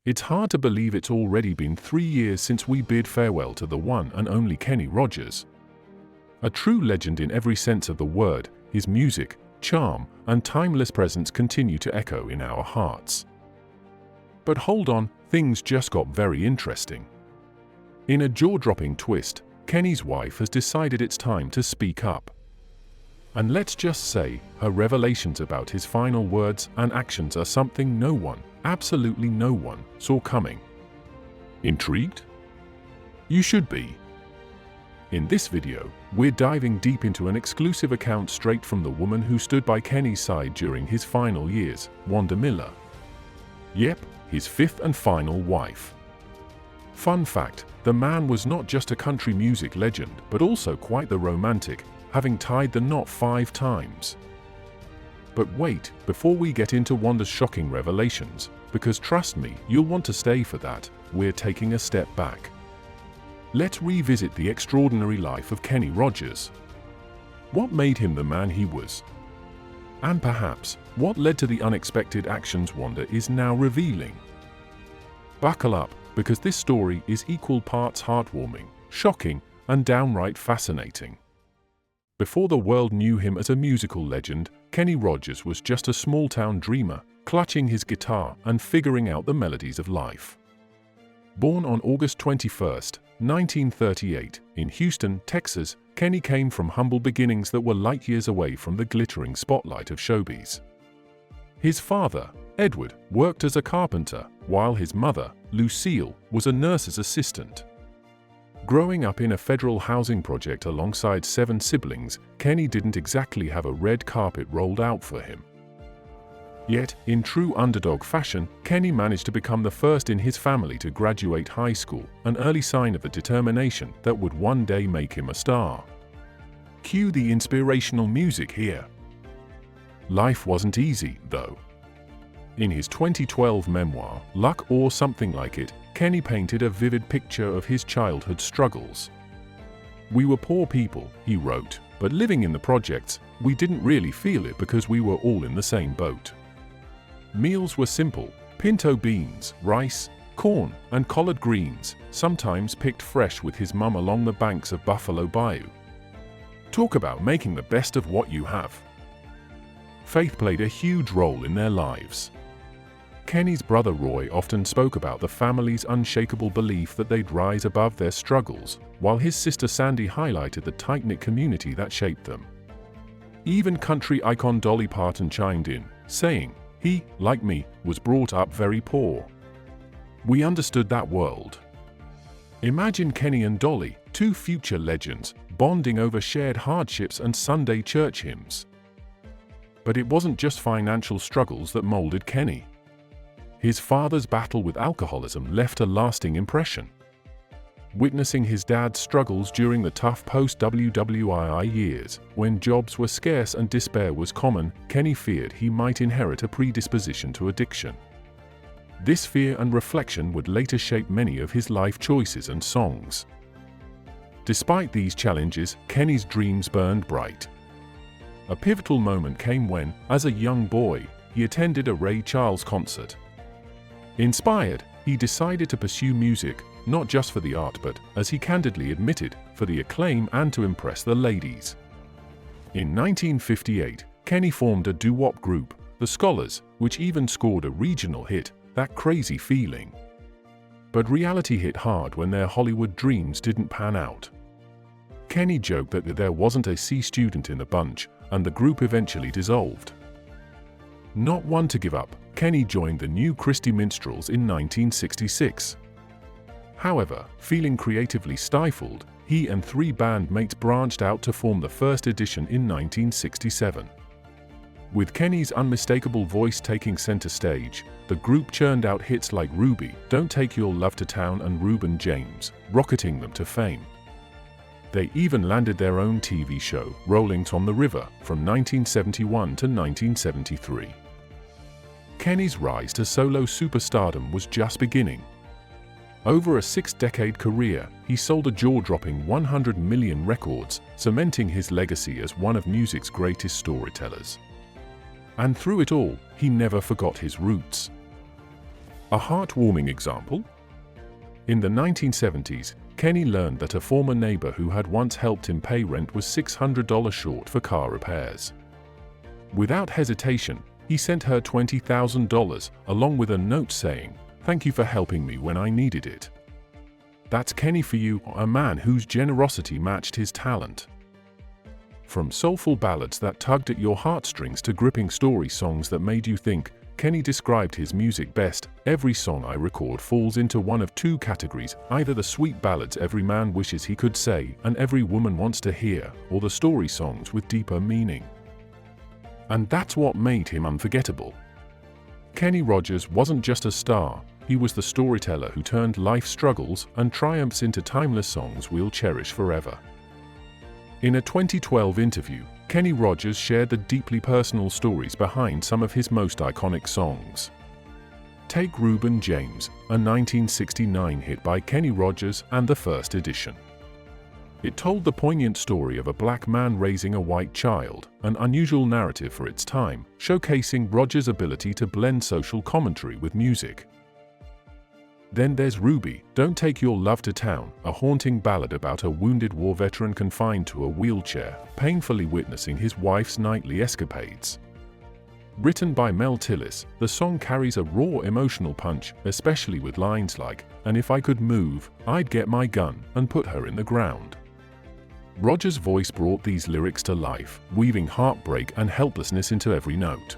It's hard to believe it's already been 3 years since we bid farewell to the one and only Kenny Rogers. A true legend in every sense of the word, his music, charm, and timeless presence continue to echo in our hearts. But hold on, things just got very interesting. In a jaw-dropping twist, Kenny's wife has decided it's time to speak up. And let's just say, her revelations about his final words and actions are something no one, absolutely no one, saw coming. Intrigued? You should be. In this video, we're diving deep into an exclusive account straight from the woman who stood by Kenny's side during his final years, Wanda Miller. Yep, his fifth and final wife. Fun fact, the man was not just a country music legend, but also quite the romantic, having tied the knot 5 times. But wait, before we get into Wanda's shocking revelations, because trust me, you'll want to stay for that, we're taking a step back. Let's revisit the extraordinary life of Kenny Rogers. What made him the man he was? And perhaps, what led to the unexpected actions Wanda is now revealing? Buckle up, because this story is equal parts heartwarming, shocking, and downright fascinating. Before the world knew him as a musical legend, Kenny Rogers was just a small-town dreamer, clutching his guitar and figuring out the melodies of life. Born on August 21, 1938, in Houston, Texas, Kenny came from humble beginnings that were light years away from the glittering spotlight of showbiz. His father, Edward, worked as a carpenter, while his mother, Lucille, was a nurse's assistant. Growing up in a federal housing project alongside 7 siblings, Kenny didn't exactly have a red carpet rolled out for him. Yet, in true underdog fashion, Kenny managed to become the first in his family to graduate high school, an early sign of the determination that would one day make him a star. Cue the inspirational music here. Life wasn't easy, though. In his 2012 memoir, Luck or Something Like It, Kenny painted a vivid picture of his childhood struggles. "We were poor people," he wrote, "but living in the projects, we didn't really feel it because we were all in the same boat. Meals were simple: pinto beans, rice, corn, and collard greens, sometimes picked fresh with his mum along the banks of Buffalo Bayou. Talk about making the best of what you have." Faith played a huge role in their lives. Kenny's brother Roy often spoke about the family's unshakable belief that they'd rise above their struggles, while his sister Sandy highlighted the tight-knit community that shaped them. Even country icon Dolly Parton chimed in, saying, "He, like me, was brought up very poor. We understood that world." Imagine Kenny and Dolly, 2 future legends, bonding over shared hardships and Sunday church hymns. But it wasn't just financial struggles that molded Kenny. His father's battle with alcoholism left a lasting impression. Witnessing his dad's struggles during the tough post-WWII years, when jobs were scarce and despair was common, Kenny feared he might inherit a predisposition to addiction. This fear and reflection would later shape many of his life choices and songs. Despite these challenges, Kenny's dreams burned bright. A pivotal moment came when, as a young boy, he attended a Ray Charles concert. Inspired, he decided to pursue music, not just for the art but, as he candidly admitted, for the acclaim and to impress the ladies. In 1958, Kenny formed a doo-wop group, The Scholars, which even scored a regional hit, That Crazy Feeling. But reality hit hard when their Hollywood dreams didn't pan out. Kenny joked that there wasn't a C student in the bunch, and the group eventually dissolved. Not one to give up, Kenny joined the New Christy Minstrels in 1966. However, feeling creatively stifled, he and 3 bandmates branched out to form the first edition in 1967. With Kenny's unmistakable voice taking center stage, the group churned out hits like Ruby, Don't Take Your Love to Town and Reuben James, rocketing them to fame. They even landed their own TV show, Rolling on the River, from 1971 to 1973. Kenny's rise to solo superstardom was just beginning. Over a 6-decade career, he sold a jaw-dropping 100 million records, cementing his legacy as one of music's greatest storytellers. And through it all, he never forgot his roots. A heartwarming example? In the 1970s, Kenny learned that a former neighbor who had once helped him pay rent was $600 short for car repairs. Without hesitation, he sent her $20,000 along with a note saying, "Thank you for helping me when I needed it." That's Kenny for you, a man whose generosity matched his talent. From soulful ballads that tugged at your heartstrings to gripping story songs that made you think, Kenny described his music best: "Every song I record falls into one of two categories, either the sweet ballads every man wishes he could say and every woman wants to hear, or the story songs with deeper meaning." And that's what made him unforgettable. Kenny Rogers wasn't just a star, he was the storyteller who turned life struggles and triumphs into timeless songs we'll cherish forever. In a 2012 interview, Kenny Rogers shared the deeply personal stories behind some of his most iconic songs. Take Reuben James, a 1969 hit by Kenny Rogers and the First Edition. It told the poignant story of a black man raising a white child, an unusual narrative for its time, showcasing Rogers' ability to blend social commentary with music. Then there's Ruby, Don't Take Your Love to Town, a haunting ballad about a wounded war veteran confined to a wheelchair, painfully witnessing his wife's nightly escapades. Written by Mel Tillis, the song carries a raw emotional punch, especially with lines like, "And if I could move, I'd get my gun and put her in the ground." Rogers' voice brought these lyrics to life, weaving heartbreak and helplessness into every note.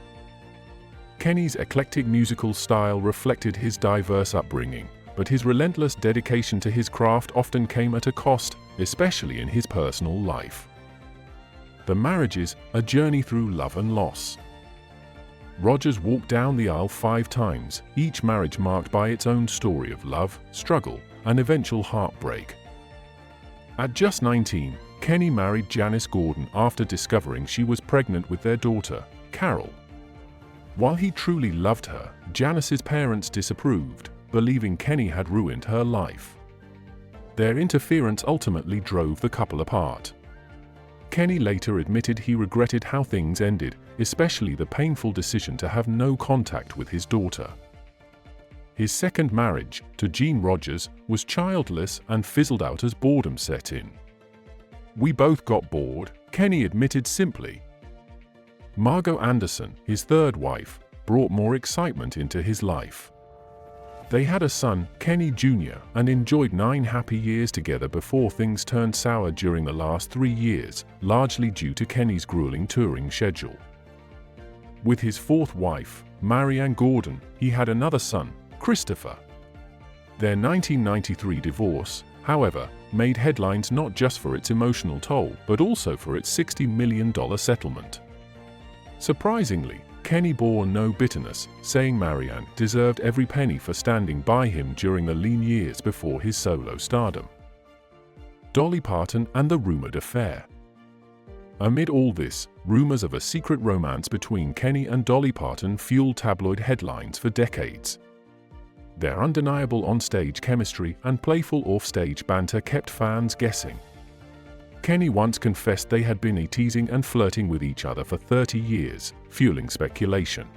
Kenny's eclectic musical style reflected his diverse upbringing, but his relentless dedication to his craft often came at a cost, especially in his personal life. The Marriages, a journey through love and loss. Rogers walked down the aisle 5 times, each marriage marked by its own story of love, struggle, and eventual heartbreak. At just 19, Kenny married Janice Gordon after discovering she was pregnant with their daughter, Carol. While he truly loved her, Janice's parents disapproved, believing Kenny had ruined her life. Their interference ultimately drove the couple apart. Kenny later admitted he regretted how things ended, especially the painful decision to have no contact with his daughter. His second marriage, to Jean Rogers, was childless and fizzled out as boredom set in. "We both got bored," Kenny admitted simply. Margot Anderson, his third wife, brought more excitement into his life. They had a son, Kenny Jr., and enjoyed 9 happy years together before things turned sour during the last 3 years, largely due to Kenny's grueling touring schedule. With his fourth wife, Marianne Gordon, he had another son, Christopher. Their 1993 divorce, however, made headlines not just for its emotional toll, but also for its $60 million settlement. Surprisingly, Kenny bore no bitterness, saying Marianne deserved every penny for standing by him during the lean years before his solo stardom. Dolly Parton and the rumored affair. Amid all this, rumors of a secret romance between Kenny and Dolly Parton fueled tabloid headlines for decades. Their undeniable on-stage chemistry and playful off-stage banter kept fans guessing. Kenny once confessed they had been teasing and flirting with each other for 30 years, fueling speculation.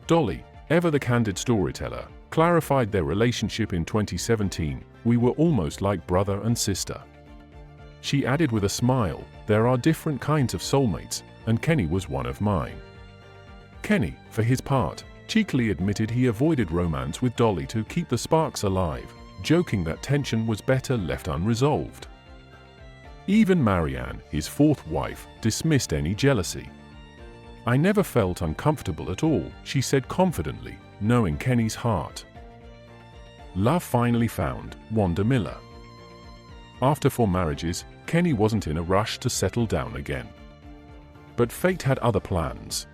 Dolly, ever the candid storyteller, clarified their relationship in 2017, "We were almost like brother and sister." She added with a smile, "There are different kinds of soulmates, and Kenny was one of mine." Kenny, for his part, cheekily admitted he avoided romance with Dolly to keep the sparks alive, joking that tension was better left unresolved. Even Marianne, his fourth wife, dismissed any jealousy. "I never felt uncomfortable at all," she said confidently, knowing Kenny's heart. Love finally found Wanda Miller. After 4 marriages, Kenny wasn't in a rush to settle down again. But fate had other plans.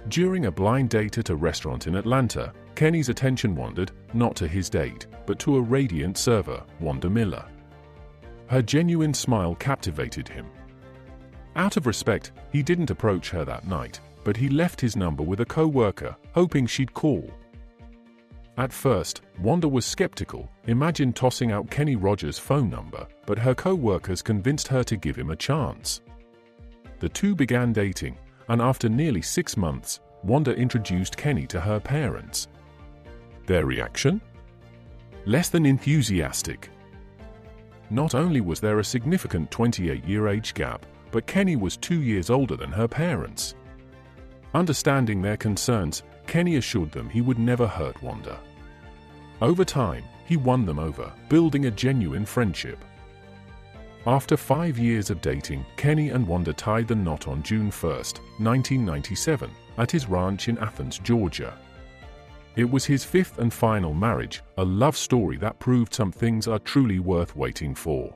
During a blind date at a restaurant in Atlanta, Kenny's attention wandered, not to his date, but to a radiant server, Wanda Miller. Her genuine smile captivated him. Out of respect, he didn't approach her that night, but he left his number with a co-worker, hoping she'd call. At first, Wanda was skeptical, imagine tossing out Kenny Rogers' phone number, but her co-workers convinced her to give him a chance. The two began dating, and after nearly 6 months, Wanda introduced Kenny to her parents. Their reaction? Less than enthusiastic. Not only was there a significant 28-year age gap, but Kenny was 2 years older than her parents. Understanding their concerns, Kenny assured them he would never hurt Wanda. Over time, he won them over, building a genuine friendship. After 5 years of dating, Kenny and Wanda tied the knot on June 1, 1997, at his ranch in Athens, Georgia. It was his fifth and final marriage, a love story that proved some things are truly worth waiting for.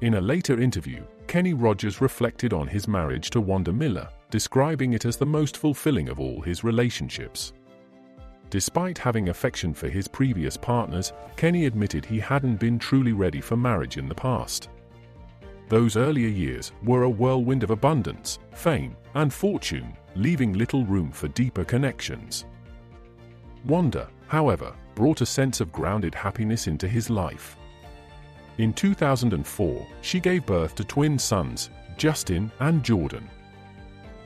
In a later interview, Kenny Rogers reflected on his marriage to Wanda Miller, describing it as the most fulfilling of all his relationships. Despite having affection for his previous partners, Kenny admitted he hadn't been truly ready for marriage in the past. Those earlier years were a whirlwind of abundance, fame, and fortune, leaving little room for deeper connections. Wanda, however, brought a sense of grounded happiness into his life. In 2004, she gave birth to twin sons, Justin and Jordan.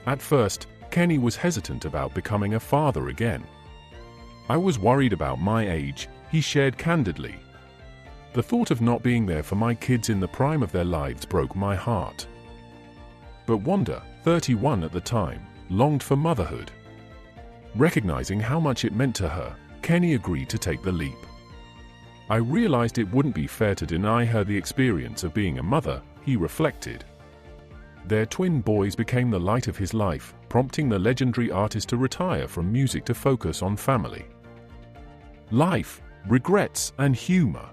At first, Kenny was hesitant about becoming a father again. "I was worried about my age," he shared candidly. "The thought of not being there for my kids in the prime of their lives broke my heart." But Wanda, 31 at the time, longed for motherhood. Recognizing how much it meant to her, Kenny agreed to take the leap. "I realized it wouldn't be fair to deny her the experience of being a mother," he reflected. Their twin boys became the light of his life, prompting the legendary artist to retire from music to focus on family, life, regrets, and humor.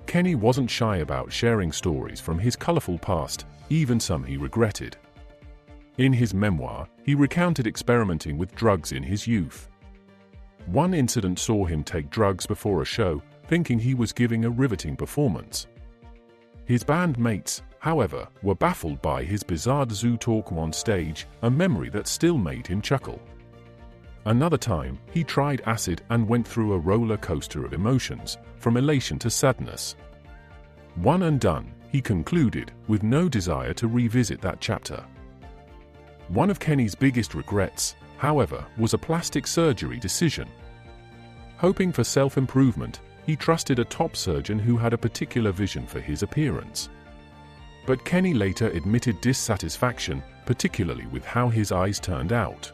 Kenny wasn't shy about sharing stories from his colorful past, even some he regretted. In his memoir, he recounted experimenting with drugs in his youth. One incident saw him take drugs before a show, thinking he was giving a riveting performance. His bandmates, however, were baffled by his bizarre zoo talk on stage, a memory that still made him chuckle. Another time, he tried acid and went through a roller coaster of emotions, from elation to sadness. One and done, he concluded, with no desire to revisit that chapter. One of Kenny's biggest regrets, however, was a plastic surgery decision. Hoping for self-improvement, he trusted a top surgeon who had a particular vision for his appearance. But Kenny later admitted dissatisfaction, particularly with how his eyes turned out.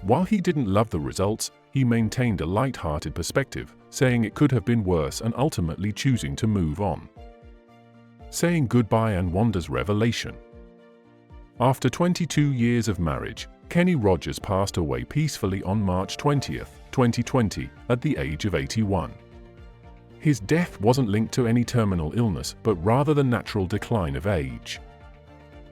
While he didn't love the results, he maintained a light-hearted perspective, saying it could have been worse and ultimately choosing to move on. Saying goodbye and Wanda's revelation. After 22 years of marriage, Kenny Rogers passed away peacefully on March 20, 2020, at the age of 81. His death wasn't linked to any terminal illness, but rather the natural decline of age.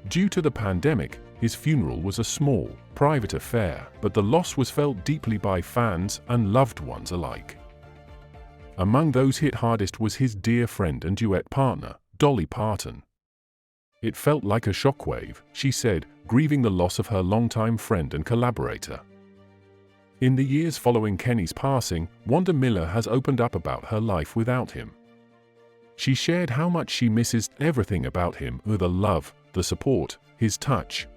Due to the pandemic, his funeral was a small, private affair, but the loss was felt deeply by fans and loved ones alike. Among those hit hardest was his dear friend and duet partner, Dolly Parton. "It felt like a shockwave," she said, grieving the loss of her longtime friend and collaborator. In the years following Kenny's passing, Wanda Miller has opened up about her life without him. She shared how much she misses everything about him, the love, the support, his touch.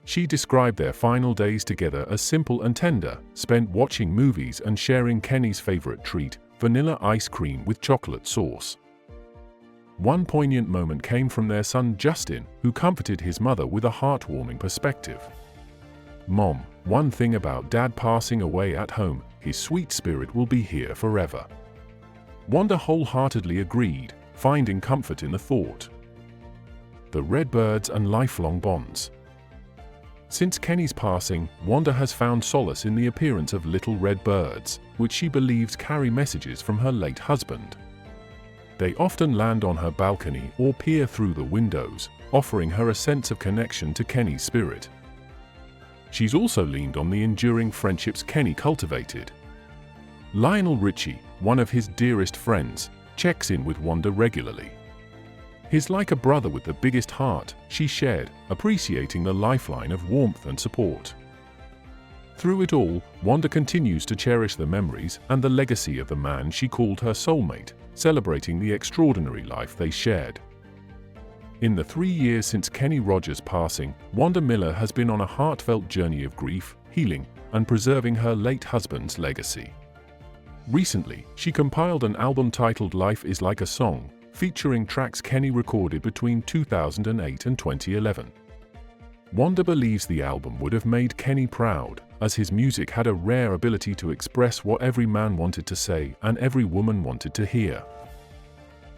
She described their final days together as simple and tender, spent watching movies and sharing Kenny's favorite treat, vanilla ice cream with chocolate sauce. One poignant moment came from their son Justin, who comforted his mother with a heartwarming perspective. "Mom, one thing about Dad passing away at home, his sweet spirit will be here forever." Wanda wholeheartedly agreed, finding comfort in the thought. The Redbirds and lifelong bonds. Since Kenny's passing, Wanda has found solace in the appearance of little red birds, which she believes carry messages from her late husband. They often land on her balcony or peer through the windows, offering her a sense of connection to Kenny's spirit. She's also leaned on the enduring friendships Kenny cultivated. Lionel Richie, one of his dearest friends, checks in with Wanda regularly. "He's like a brother with the biggest heart," she shared, appreciating the lifeline of warmth and support. Through it all, Wanda continues to cherish the memories and the legacy of the man she called her soulmate, celebrating the extraordinary life they shared. In the 3 years since Kenny Rogers' passing, Wanda Miller has been on a heartfelt journey of grief, healing, and preserving her late husband's legacy. Recently, she compiled an album titled Life is Like a Song, featuring tracks Kenny recorded between 2008 and 2011. Wanda believes the album would have made Kenny proud, as his music had a rare ability to express what every man wanted to say and every woman wanted to hear.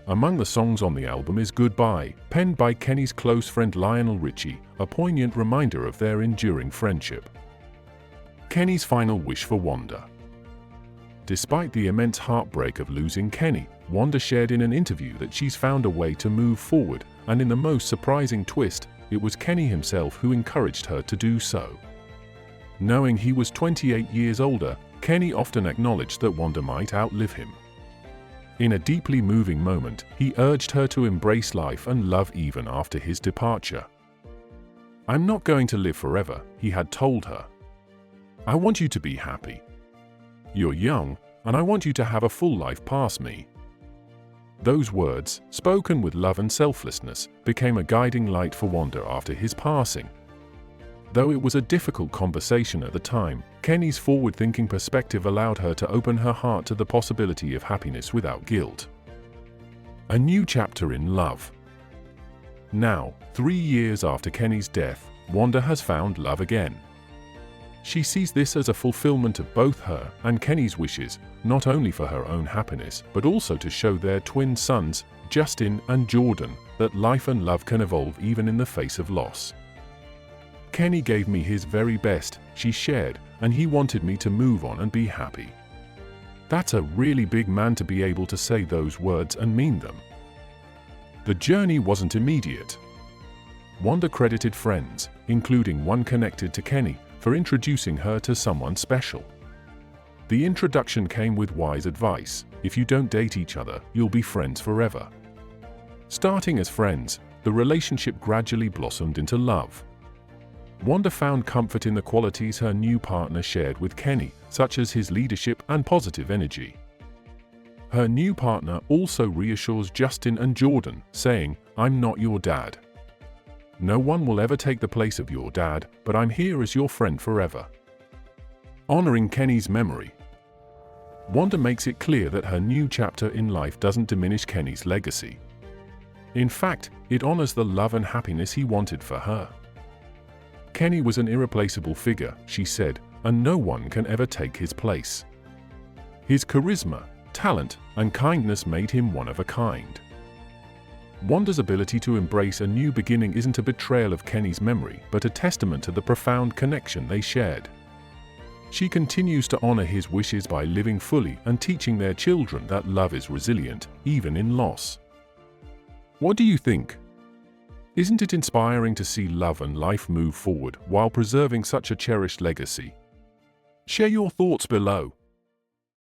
Among the songs on the album is Goodbye, penned by Kenny's close friend Lionel Richie, a poignant reminder of their enduring friendship. Kenny's final wish for Wanda. Despite the immense heartbreak of losing Kenny, Wanda shared in an interview that she's found a way to move forward, and in the most surprising twist, it was Kenny himself who encouraged her to do so. Knowing he was 28 years older, Kenny often acknowledged that Wanda might outlive him. In a deeply moving moment, he urged her to embrace life and love even after his departure. "I'm not going to live forever," he had told her. "I want you to be happy. You're young, and I want you to have a full life past me." Those words, spoken with love and selflessness, became a guiding light for Wanda after his passing. Though it was a difficult conversation at the time, Kenny's forward-thinking perspective allowed her to open her heart to the possibility of happiness without guilt. A new chapter in love. Now, 3 years after Kenny's death, Wanda has found love again. She sees this as a fulfillment of both her and Kenny's wishes, not only for her own happiness, but also to show their twin sons, Justin and Jordan, that life and love can evolve even in the face of loss. "Kenny gave me his very best," she shared, "and he wanted me to move on and be happy." That's a really big man to be able to say those words and mean them. The journey wasn't immediate. Wanda credited friends, including one connected to Kenny, for introducing her to someone special. The introduction came with wise advice: if you don't date each other, you'll be friends forever. Starting as friends, the relationship gradually blossomed into love. Wanda found comfort in the qualities her new partner shared with Kenny, such as his leadership and positive energy. Her new partner also reassures Justin and Jordan, saying, "I'm not your dad. No one will ever take the place of your dad, but I'm here as your friend forever." Honoring Kenny's memory. Wanda makes it clear that her new chapter in life doesn't diminish Kenny's legacy. In fact, it honors the love and happiness he wanted for her. "Kenny was an irreplaceable figure," she said, "and no one can ever take his place. His charisma, talent, and kindness made him one of a kind." Wanda's ability to embrace a new beginning isn't a betrayal of Kenny's memory, but a testament to the profound connection they shared. She continues to honor his wishes by living fully and teaching their children that love is resilient, even in loss. What do you think? Isn't it inspiring to see love and life move forward while preserving such a cherished legacy? Share your thoughts below.